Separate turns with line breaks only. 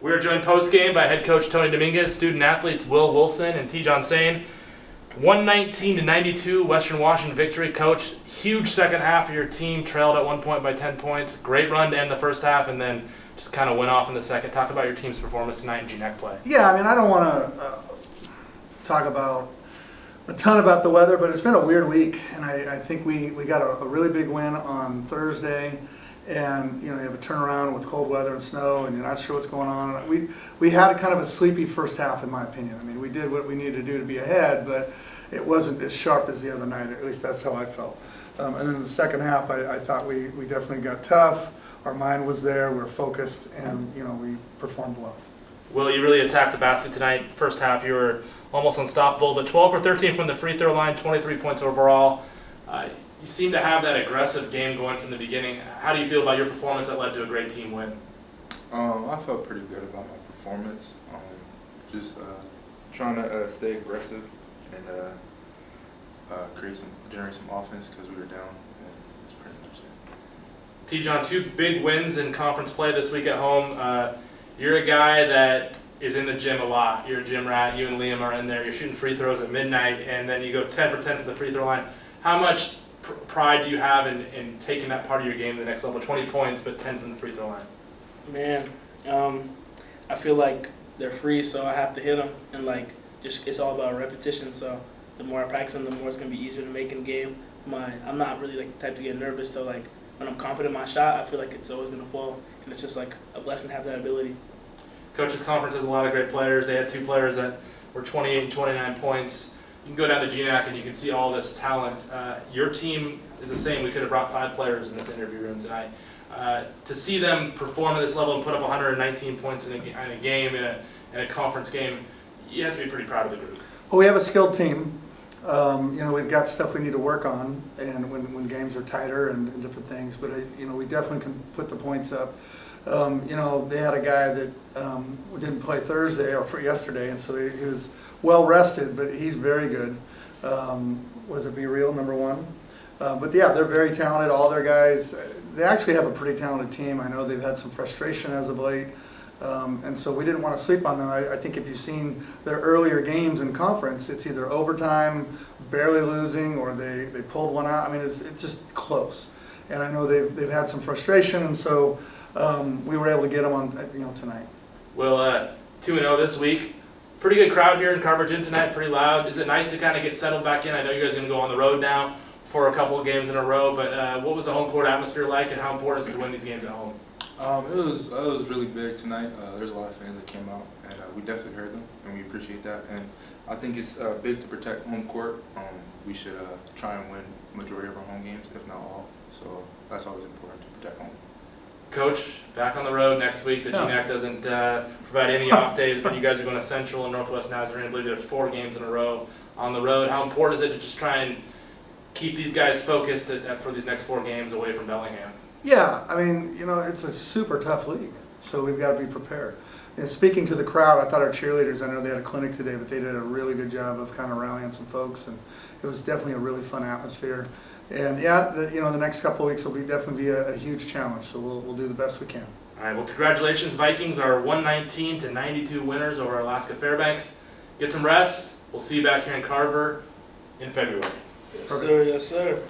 We are joined post-game by head coach Tony Dominguez, student athletes Will Wilson and Tijan Saine. 119-92 Western Washington victory. Coach, huge second half of your team, trailed at 1 point by 10 points. Great run to end the first half and then just kind of went off in the second. Talk about your team's performance tonight in GNEC play.
Yeah, I mean, I don't want to talk about a ton about the weather, but it's been a weird week, and I think we got a really big win on Thursday. And you have a turnaround with cold weather and snow, and you're not sure what's going on. We had a kind of a sleepy first half, in my opinion. I mean, we did what we needed to do to be ahead, but it wasn't as sharp as the other night. At least that's how I felt. And then in the second half, I thought we definitely got tough. Our mind was there. We were focused, and we performed well.
Will, you really attacked the basket tonight. First half, you were almost unstoppable, but 12 for 13 from the free throw line, 23 points overall. You seem to have that aggressive game going from the beginning. How do you feel about your performance that led to a great team win?
I felt pretty good about my performance. Just trying to stay aggressive and generate some offense because we were down. And that's pretty much it.
Tijan, 2 big wins in conference play this week at home. You're a guy that is in the gym a lot. You're a gym rat. You and Liam are in there. You're shooting free throws at midnight, and then you go 10 for 10 from the free throw line. How much pride do you have in taking that part of your game to the next level? 20 points, but 10 from the free throw line.
Man, I feel like they're free, so I have to hit them, and it's all about repetition. So the more I practice them, the more it's gonna be easier to make in the game. I'm not really the type to get nervous, so when I'm confident in my shot, I feel like it's always gonna fall, and it's just a blessing to have that ability.
Coach's conference has a lot of great players. They had 2 players that were 28 and 29 points. You can go down to GNAC and you can see all this talent. Your team is the same. We could have brought 5 players in this interview room tonight. To see them perform at this level and put up 119 points in a game, in a conference game, you have to be pretty proud of the group.
Well, we have a skilled team. We've got stuff we need to work on, and when games are tighter and different things. But we definitely can put the points up. They had a guy that didn't play Thursday or for yesterday, and so he was well rested, but he's very good. Was it Be Real, number 1? But yeah, they're very talented. All their guys, they actually have a pretty talented team. I know they've had some frustration as of late, and so we didn't want to sleep on them. I think if you've seen their earlier games in conference, it's either overtime, barely losing, or they pulled one out. I mean, it's just close. And I know they've had some frustration, and so we were able to get them on tonight.
Well, 2-0 this week. Pretty good crowd here in Carver Gym tonight, pretty loud. Is it nice to kind of get settled back in? I know you guys are going to go on the road now for a couple of games in a row, but what was the home court atmosphere like, and how important is it to win these games at home?
It was really big tonight. There's a lot of fans that came out, and we definitely heard them, and we appreciate that. And I think it's big to protect home court. We should try and win majority of our home games, if not all. So that's always important to protect home.
Coach, back on the road next week. The GNAC doesn't provide any off days, but you guys are going to Central and Northwest Nazarene. I believe there's 4 games in a row on the road. How important is it to just try and keep these guys focused for these next 4 games away from Bellingham?
Yeah, I mean, it's a super tough league, so we've got to be prepared. And speaking to the crowd, I thought our cheerleaders, I know they had a clinic today, but they did a really good job of kind of rallying some folks, and it was definitely a really fun atmosphere. And yeah, the next couple of weeks will definitely be a huge challenge, so we'll do the best we can.
All right, well, congratulations, Vikings are 119-92 winners over Alaska Fairbanks. Get some rest. We'll see you back here in Carver in February.
Yes, sir. Yes, sir.